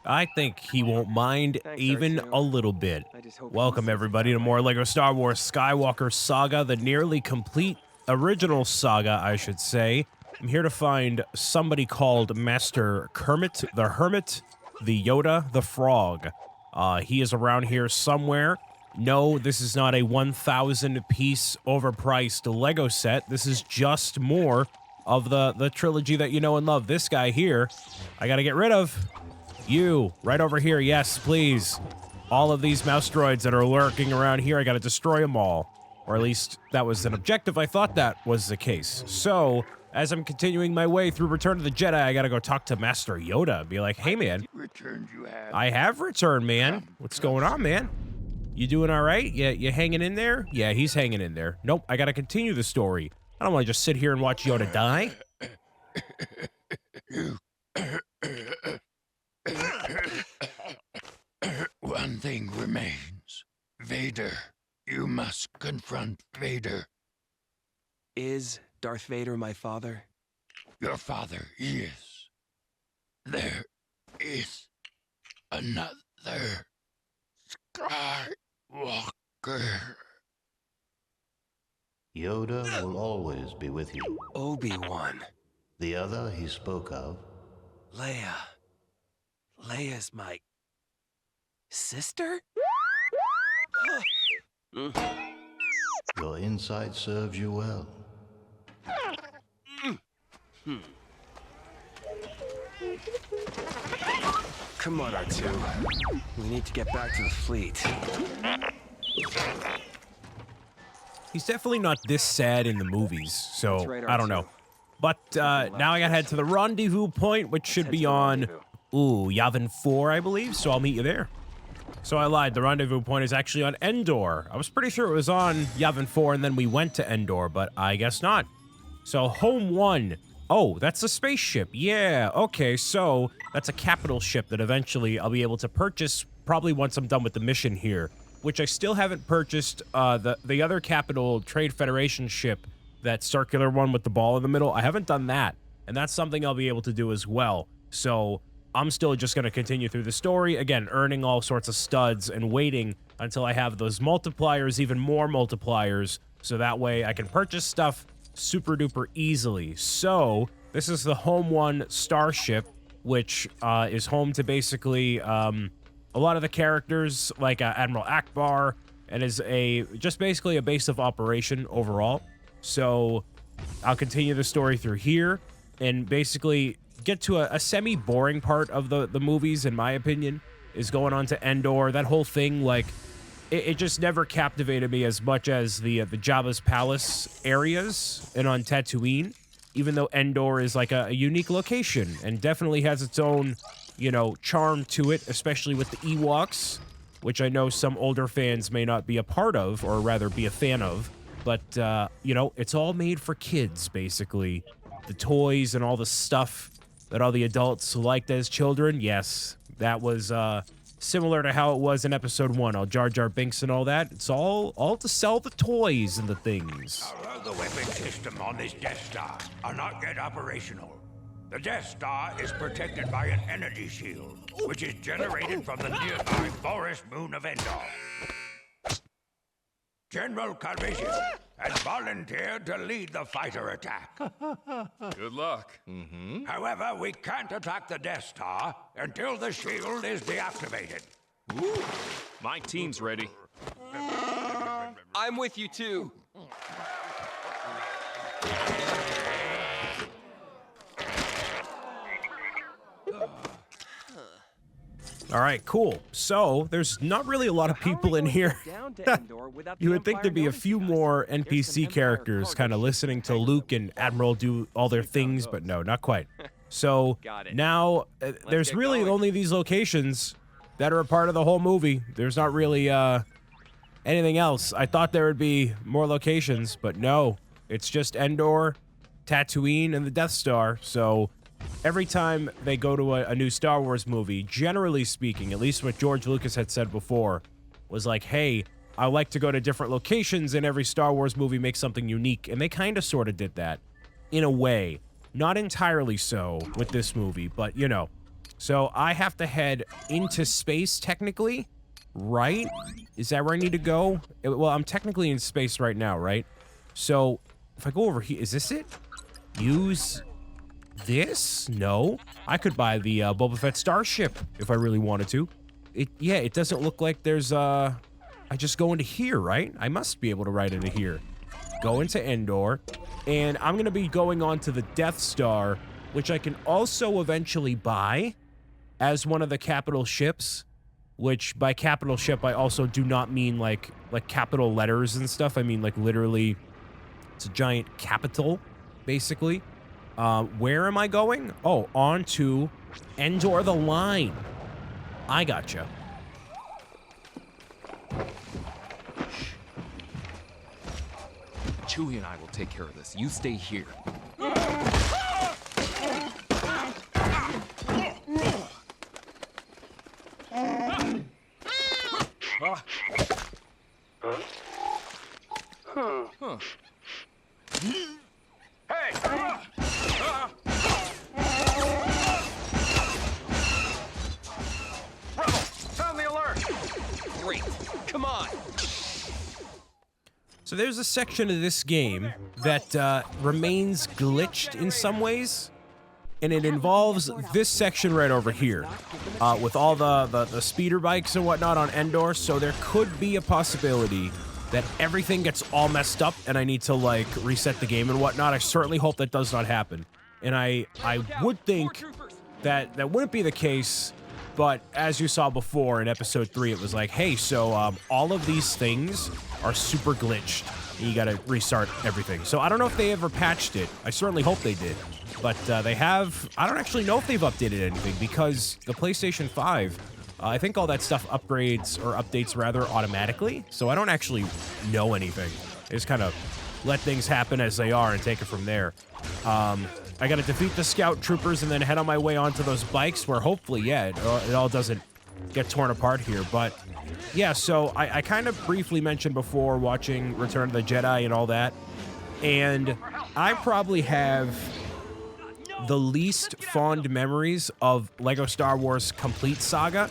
I think he won't mind Thanks, even R2. a little bit. I just hope he Welcome sees it everybody that to way. more LEGO Star Wars Skywalker Saga, the nearly complete original saga, I should say. I'm here to find somebody called Master Kermit the Hermit, the Yoda the Frog. He is around here somewhere. No, this is not a 1,000 piece overpriced LEGO set. This is just more of the trilogy that you know and love. This guy here, I gotta get rid of. You, right over here, yes, please. All of these mouse droids that are lurking around here, I gotta destroy them all. Or at least that was an objective. I thought that was the case. So, as I'm continuing my way through Return of the Jedi, I gotta go talk to Master Yoda. Be like, hey man, Returned you have. I have returned, man. What's going on, man? You doing all right? You hanging in there? Yeah, he's hanging in there. Nope, I gotta continue the story. I don't want to just sit here and watch Yoda die. One thing remains. Vader. You must confront Vader. Is Darth Vader my father? Your father is. There is another Skywalker. Yoda will always be with you. Obi-Wan. The other he spoke of, Leia. Leia's my... sister? your insight serves you well. Come on, R2. We need to get back to the fleet. He's definitely not this sad in the movies, so That's right, I don't R2. know. But now I gotta head to the rendezvous point, which should Head be to the on, rendezvous. Yavin 4, I believe, so I'll meet you there. So I lied, the rendezvous point is actually on Endor. I was pretty sure it was on Yavin 4 and then we went to Endor, but I guess not. So Home 1. Oh, that's a spaceship. Yeah, okay, so that's a capital ship that eventually I'll be able to purchase probably once I'm done with the mission here, which I still haven't purchased. The other capital Trade Federation ship, that circular one with the ball in the middle, I haven't done that, and that's something I'll be able to do as well. So I'm still just going to continue through the story, again, earning all sorts of studs and waiting until I have those multipliers, even more multipliers, so that way I can purchase stuff super duper easily. So this is the Home 1 starship, which is home to basically a lot of the characters, like Admiral Akbar, and is just basically a base of operation overall. So I'll continue the story through here and basically get to a semi-boring part of the movies, in my opinion, is going on to Endor. That whole thing, like, it just never captivated me as much as the Jabba's Palace areas and on Tatooine, even though Endor is like a unique location and definitely has its own, you know, charm to it, especially with the Ewoks, which I know some older fans may not be a part of, or rather be a fan of. But, you know, it's all made for kids, basically. The toys and all the stuff that all the adults liked as children, yes, that was similar to how it was in Episode 1. All Jar Jar Binks and all that. It's all to sell the toys and the things. The weapon system on this Death Star are not yet operational. The Death Star is protected by an energy shield, which is generated from the nearby forest moon of Endor. General Calrissian has volunteered to lead the fighter attack. Good luck. However, we can't attack the Death Star until the shield is deactivated. My team's ready. I'm with you, too. All right, cool. So there's not really a lot of people in here. You would think there'd be a few more NPC characters kind of listening to Luke and Admiral do all their things, but no, not quite. So now there's really only these locations that are a part of the whole movie. There's not really anything else. I thought there would be more locations, but no. It's just Endor, Tatooine, and the Death Star. So every time they go to a new Star Wars movie, generally speaking, at least what George Lucas had said before, was like, hey, I like to go to different locations in every Star Wars movie, make something unique. And they kind of sort of did that, in a way. Not entirely so with this movie, but, you know, So I have to head into space, technically, right? Is that where I need to go? Well, I'm technically in space right now, right? So if I go over here, is this it? Use this? No. I could buy the Boba Fett starship if I really wanted to. Yeah, it doesn't look like there's, I just go into here, right? I must be able to ride into here. Go into Endor, and I'm going to be going on to the Death Star, which I can also eventually buy as one of the capital ships, which by capital ship, I also do not mean like capital letters and stuff. I mean, like, literally, it's a giant capital, basically. Where am I going? Oh, on to Endor the Line. I gotcha. Chewie and I will take care of this. You stay here. Sound the alert! Great. Come on. So there's a section of this game that remains glitched in some ways, and it involves this section right over here, with all the speeder bikes and whatnot on Endor. So there could be a possibility that everything gets all messed up and I need to, like, reset the game and whatnot. I certainly hope that does not happen. And I would think that that wouldn't be the case, but as you saw before in episode 3, it was like, hey, so all of these things are super glitched. You gotta restart everything. So I don't know if they ever patched it. I certainly hope they did. But they have... I don't actually know if they've updated anything, because the PlayStation 5, I think all that stuff upgrades, or updates rather, automatically. So I don't actually know anything. They just kind of let things happen as they are and take it from there. I gotta defeat the scout troopers and then head on my way onto those bikes where hopefully, yeah, it all doesn't get torn apart here. But yeah, so I kind of briefly mentioned before watching Return of the Jedi and all that, and I probably have the least fond memories of Lego Star Wars Complete Saga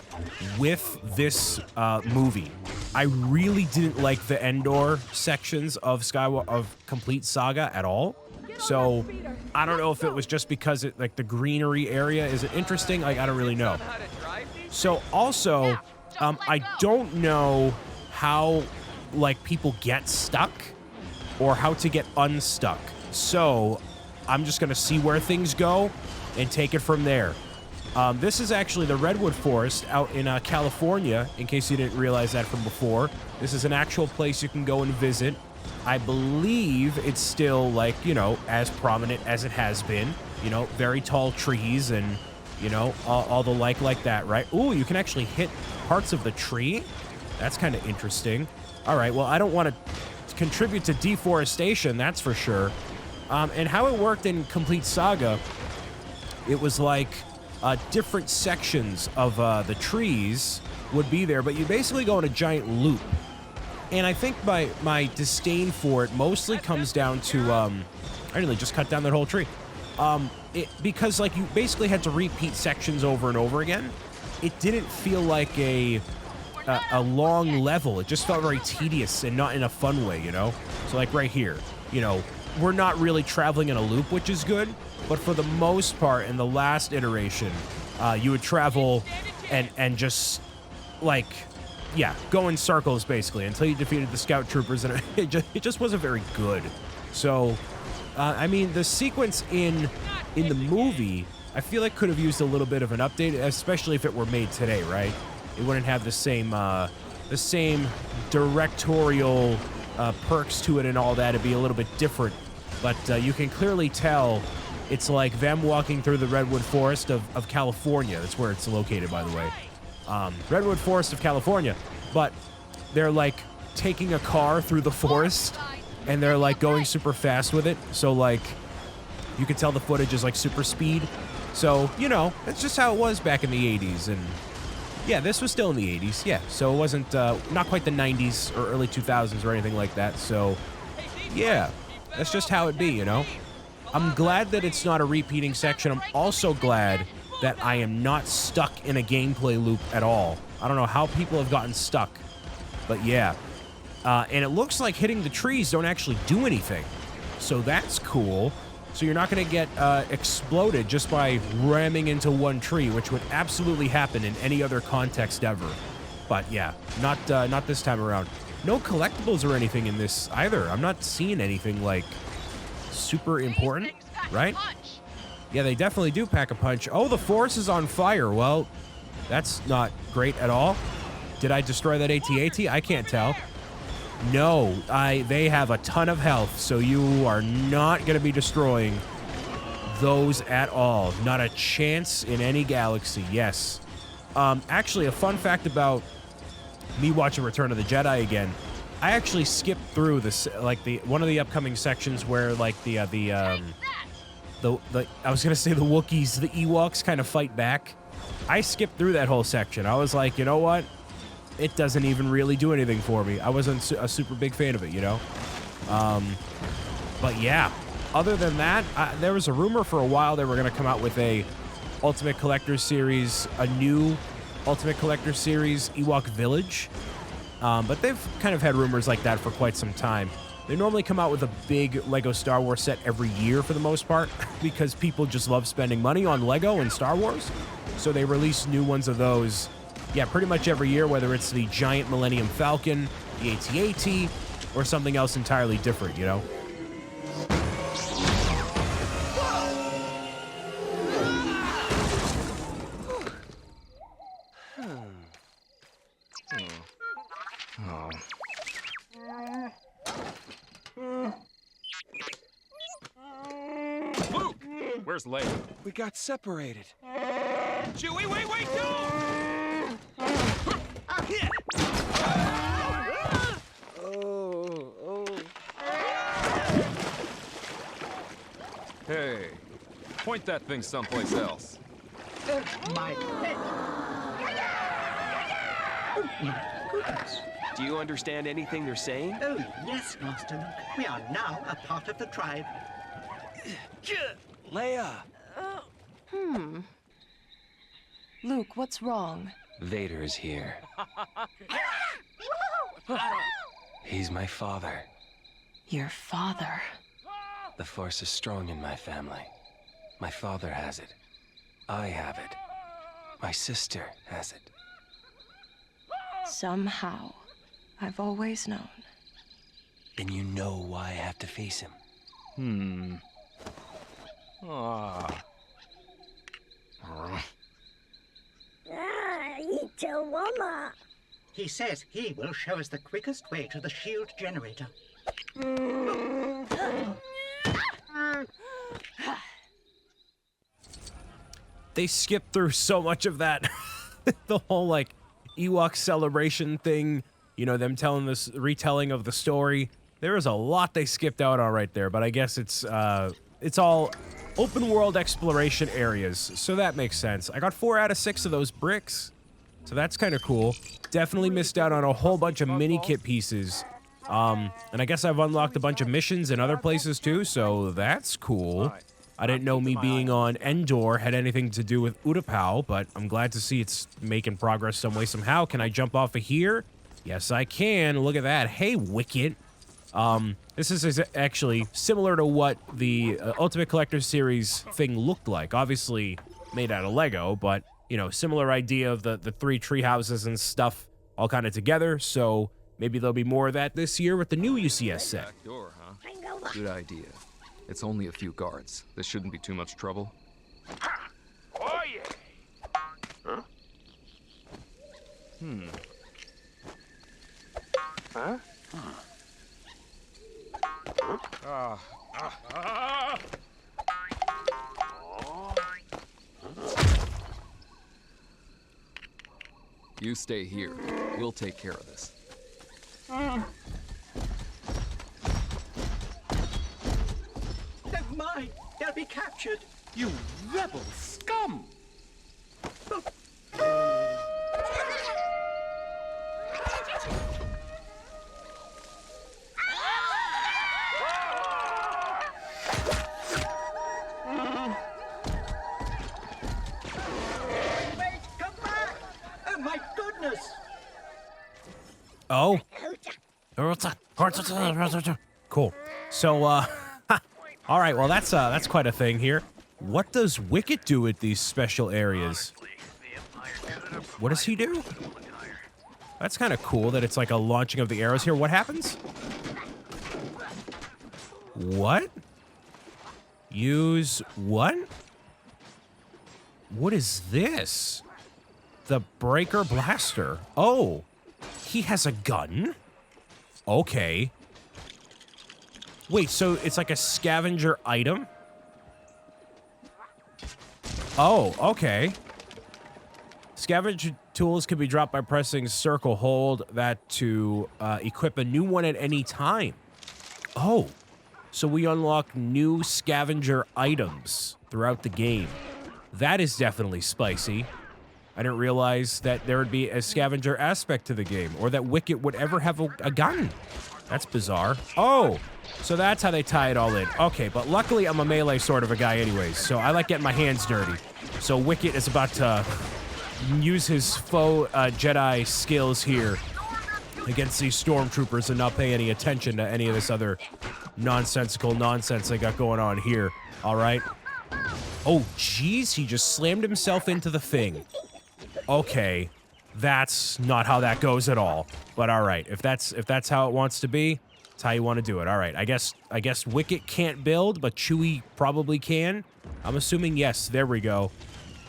with this movie. I really didn't like the Endor sections of Complete Saga at all. So I don't know if it was just because it, like, the greenery area is interesting. Like, I don't really know. So also, I don't know how, like, people get stuck or how to get unstuck. So I'm just going to see where things go and take it from there. This is actually the Redwood Forest out in California, in case you didn't realize that from before. This is an actual place you can go and visit. I believe it's still, like, you know, as prominent as it has been. You know, very tall trees and, you know, all the like that, right? Ooh, you can actually hit parts of the tree. That's kind of interesting. All right, well, I don't want to contribute to deforestation, that's for sure. And how it worked in Complete Saga, it was like different sections of the trees would be there, but you basically go in a giant loop. And I think my disdain for it mostly comes down to, I really just cut down that whole tree. Because, like, you basically had to repeat sections over and over again. It didn't feel like a long level. It just felt very tedious and not in a fun way, you know? So, like, right here, you know, we're not really traveling in a loop, which is good. But for the most part, in the last iteration, you would travel and just, like... yeah, go in circles, basically, until you defeated the scout troopers, and it just wasn't very good. So, I mean, the sequence in the movie, I feel like could have used a little bit of an update, especially if it were made today, right? It wouldn't have the same directorial perks to it and all that. It'd be a little bit different. But you can clearly tell it's like them walking through the Redwood Forest of California. That's where it's located, by the way. Redwood Forest of California, but they're like taking a car through the forest and they're like going super fast with it. So like you can tell the footage is like super speed. So, you know, that's just how it was back in the 80s. And yeah, this was still in the 80s. Yeah. So it wasn't, not quite the 90s or early 2000s or anything like that. So yeah, that's just how it be, you know? I'm glad that it's not a repeating section. I'm also glad that I am not stuck in a gameplay loop at all. I don't know how people have gotten stuck, but yeah. And it looks like hitting the trees don't actually do anything. So that's cool. So you're not going to get exploded just by ramming into one tree, which would absolutely happen in any other context ever. But yeah, not this time around. No collectibles or anything in this either. I'm not seeing anything like super important, right? Yeah, they definitely do pack a punch. Oh, the force is on fire. Well, that's not great at all. Did I destroy that AT-AT? I can't tell. No, they have a ton of health, so you are not going to be destroying those at all. Not a chance in any galaxy. Yes. Actually, a fun fact about me watching Return of the Jedi again, I actually skipped through this, like one of the upcoming sections where like I was gonna say the Wookiees, the Ewoks kind of fight back. I skipped through that whole section. I was like, you know what? It doesn't even really do anything for me. I wasn't a super big fan of it, you know? But yeah, other than that, there was a rumor for a while they were going to come out with a Ultimate Collector Series, a new Ultimate Collector Series Ewok Village. But they've kind of had rumors like that for quite some time. They normally come out with a big Lego Star Wars set every year for the most part because people just love spending money on Lego and Star Wars. So they release new ones of those, yeah, pretty much every year, whether it's the giant Millennium Falcon, the AT-AT, or something else entirely different, you know? Luke! Where's Leia? We got separated. Chewie, wait, no! Hey, point that thing someplace else. My head. Oh, my goodness. Do you understand anything they're saying? Oh, yes, Master Luke. We are now a part of the tribe. Leia! Luke, what's wrong? Vader is here. He's my father. Your father. The Force is strong in my family. My father has it. I have it. My sister has it. Somehow, I've always known. Then you know why I have to face him. He says he will show us the quickest way to the shield generator. They skipped through so much of that. The whole, like, Ewok celebration thing, you know, them telling this retelling of the story. There is a lot they skipped out on right there, but I guess it's all open world exploration areas, so that makes sense. I got 4 out of 6 of those bricks, so that's kind of cool. Definitely missed out on a whole bunch of mini kit pieces. And I guess I've unlocked a bunch of missions in other places too, so that's cool. I didn't know me being on Endor had anything to do with Utapau, but I'm glad to see it's making progress some way, somehow. Can I jump off of here? Yes, I can. Look at that. Hey, Wicket. This is actually similar to what the Ultimate Collector Series thing looked like. Obviously made out of Lego, but, you know, similar idea of the 3 tree houses and stuff all kind of together. So maybe there'll be more of that this year with the new UCS set. Back door, huh? Good idea. It's only a few guards. This shouldn't be too much trouble. Oh, yeah. Huh? You stay here. We'll take care of this. Never mind. They'll be captured. You rebel scum! Oh. Cool. So, all right, well, that's quite a thing here. What does Wicket do at these special areas? What does he do? That's kind of cool that it's like a launching of the arrows here. What happens? What? Use what? What is this? The Breaker Blaster. Oh, he has a gun? Okay. Wait, so it's like a scavenger item? Oh, okay. Scavenger tools can be dropped by pressing circle. Hold that to equip a new one at any time. Oh, so we unlock new scavenger items throughout the game. That is definitely spicy. I didn't realize that there would be a scavenger aspect to the game, or that Wicket would ever have a gun. That's bizarre. Oh, so that's how they tie it all in. Okay, but luckily I'm a melee sort of a guy anyways, so I like getting my hands dirty. So Wicket is about to use his faux Jedi skills here against these stormtroopers and not pay any attention to any of this other nonsensical nonsense they got going on here. All right. Oh, geez, he just slammed himself into the thing. Okay, that's not how that goes at all. But all right, if that's how it wants to be, it's how you want to do it. All right, I guess Wicket can't build, but Chewie probably can. I'm assuming yes. There we go.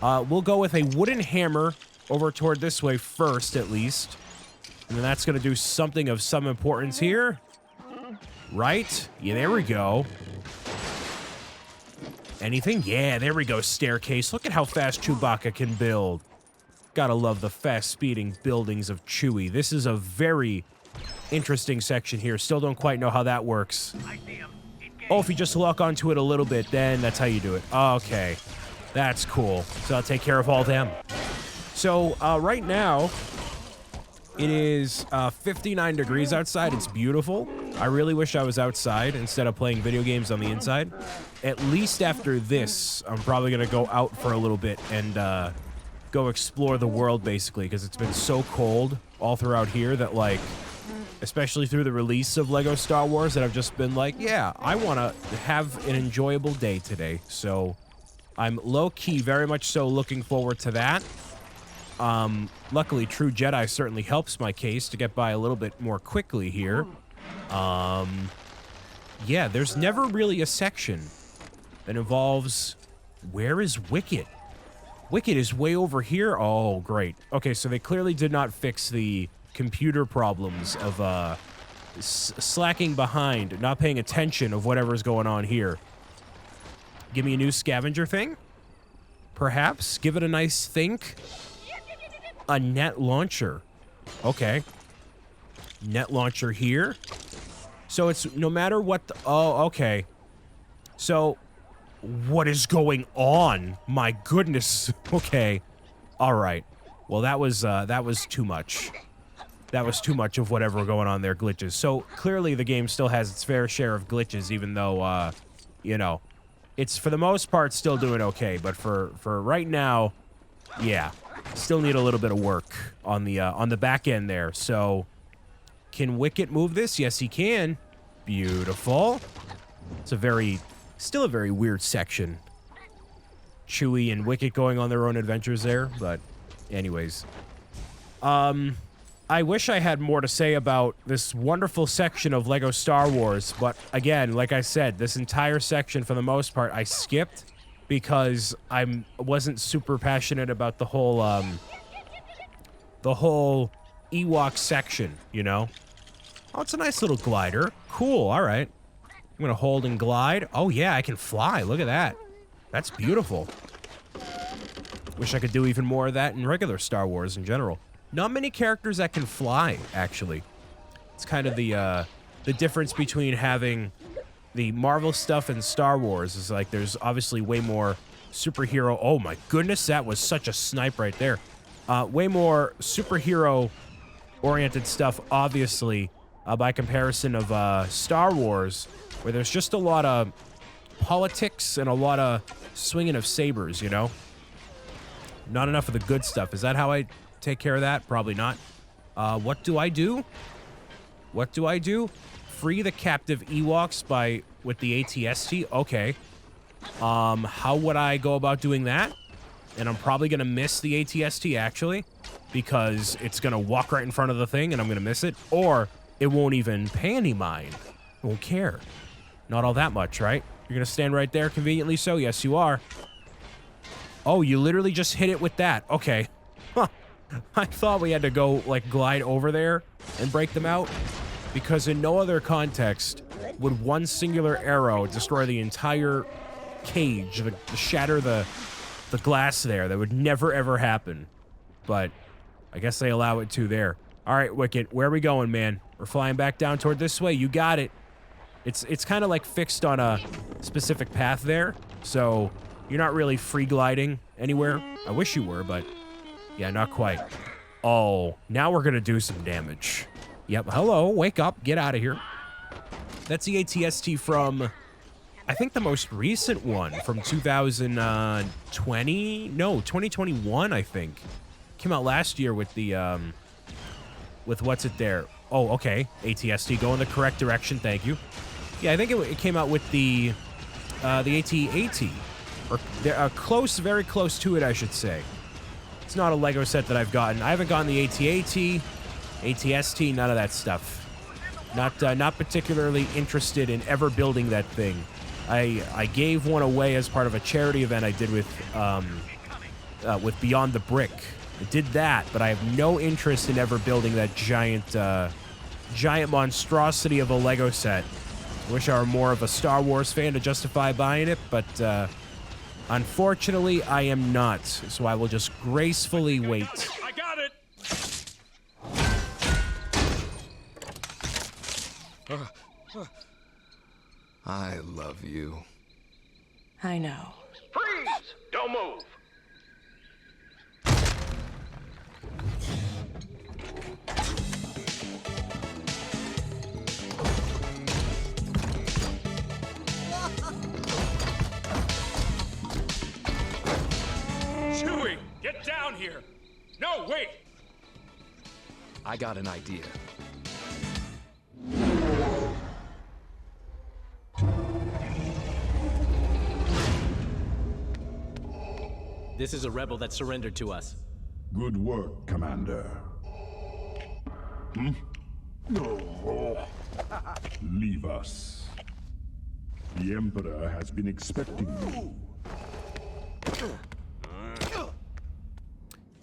We'll go with a wooden hammer over toward this way first, at least. And then that's going to do something of some importance here. Right? Yeah, there we go. Anything? Yeah, there we go. Staircase. Look at how fast Chewbacca can build. Gotta love the fast-speeding buildings of Chewie. This is a very interesting section here. Still don't quite know how that works. Oh, if you just lock onto it a little bit, then that's how you do it. Okay. That's cool. So I'll take care of all them. So, right now, it is 59 degrees outside. It's beautiful. I really wish I was outside instead of playing video games on the inside. At least after this, I'm probably going to go out for a little bit and go explore the world, basically, because it's been so cold all throughout here that, like, especially through the release of LEGO Star Wars, that I've just been like, yeah, I want to have an enjoyable day today. So I'm low-key very much so looking forward to that. Luckily, True Jedi certainly helps my case to get by a little bit more quickly here. Yeah, there's never really a section that involves... Where is Wicket? Wicket is way over here. Oh, great. Okay, so they clearly did not fix the computer problems of slacking behind, not paying attention of whatever's going on here. Give me a new scavenger thing? Perhaps? Give it a nice think? A net launcher. Okay. Net launcher here. So it's no matter what the... Oh, okay. So... What is going on? My goodness. Okay. All right. Well, that was too much. That was too much of whatever going on there, glitches. So clearly the game still has its fair share of glitches, even though, you know, it's for the most part still doing okay. But for right now, yeah, still need a little bit of work on the back end there. So can Wicket move this? Yes, he can. Beautiful. It's still a very weird section. Chewie and Wicket going on their own adventures there, but anyways. I wish I had more to say about this wonderful section of LEGO Star Wars, but again, like I said, this entire section, for the most part, I skipped because I wasn't super passionate about the whole Ewok section, you know? Oh, it's a nice little glider. Cool, all right. I'm gonna hold and glide. Oh yeah, I can fly. Look at that. That's beautiful. Wish I could do even more of that in regular Star Wars in general. Not many characters that can fly, actually. It's kind of the difference between having the Marvel stuff and Star Wars is like there's obviously way more superhero. Oh my goodness, that was such a snipe right there. Way more superhero-oriented stuff, obviously, by comparison of Star Wars, where there's just a lot of politics and a lot of swinging of sabers, you know? Not enough of the good stuff. Is that how I take care of that? Probably not. What do I do? What do I do? Free the captive Ewoks with the ATST? Okay. How would I go about doing that? And I'm probably gonna miss the ATST, actually, because it's gonna walk right in front of the thing and I'm gonna miss it. Or it won't even pay any mind. It won't care. Not all that much, right? You're gonna stand right there, conveniently so? Yes, you are. Oh, you literally just hit it with that. Okay. Huh. I thought we had to go, like, glide over there and break them out, because in no other context would one singular arrow destroy the entire cage, shatter the glass there. That would never, ever happen. But I guess they allow it to there. All right, Wicket, where are we going, man? We're flying back down toward this way. You got it. It's kind of like fixed on a specific path there, so you're not really free gliding anywhere. I wish you were, but yeah, not quite. Oh, now we're gonna do some damage. Yep, hello, wake up, get out of here. That's the ATST from, I think, the most recent one from 2020? No, 2021, I think. Came out last year with the, with what's it there? Oh, okay, ATST, go in the correct direction, thank you. Yeah, I think it came out with the AT-AT. Or close, very close to it, I should say. It's not a Lego set that I've gotten. I haven't gotten the AT-AT, ATST, none of that stuff. Not particularly interested in ever building that thing. I gave one away as part of a charity event I did with Beyond the Brick. I did that, but I have no interest in ever building that giant monstrosity of a Lego set. I wish I were more of a Star Wars fan to justify buying it, but unfortunately, I am not. So I will just gracefully wait. I got it! I love you. I know. Freeze! Don't move! Chewie, get down here! No, wait! I got an idea. This is a rebel that surrendered to us. Good work, Commander. No. Leave us. The Emperor has been expecting you.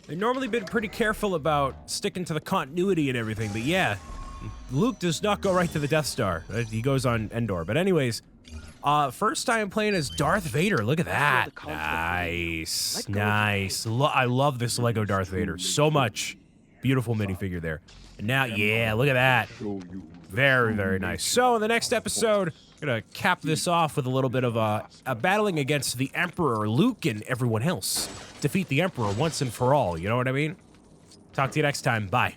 I've normally been pretty careful about sticking to the continuity and everything, but yeah, Luke does not go right to the Death Star. He goes on Endor. But anyways, first time playing as Darth Vader. Look at that. Nice. Nice. I love this Lego Darth Vader so much. Beautiful minifigure there. And now, yeah, look at that. Very, very nice. So in the next episode, I'm gonna cap this off with a little bit of a battling against the Emperor, Luke, and everyone else. Defeat the Emperor once and for all, you know what I mean? Talk to you next time. Bye.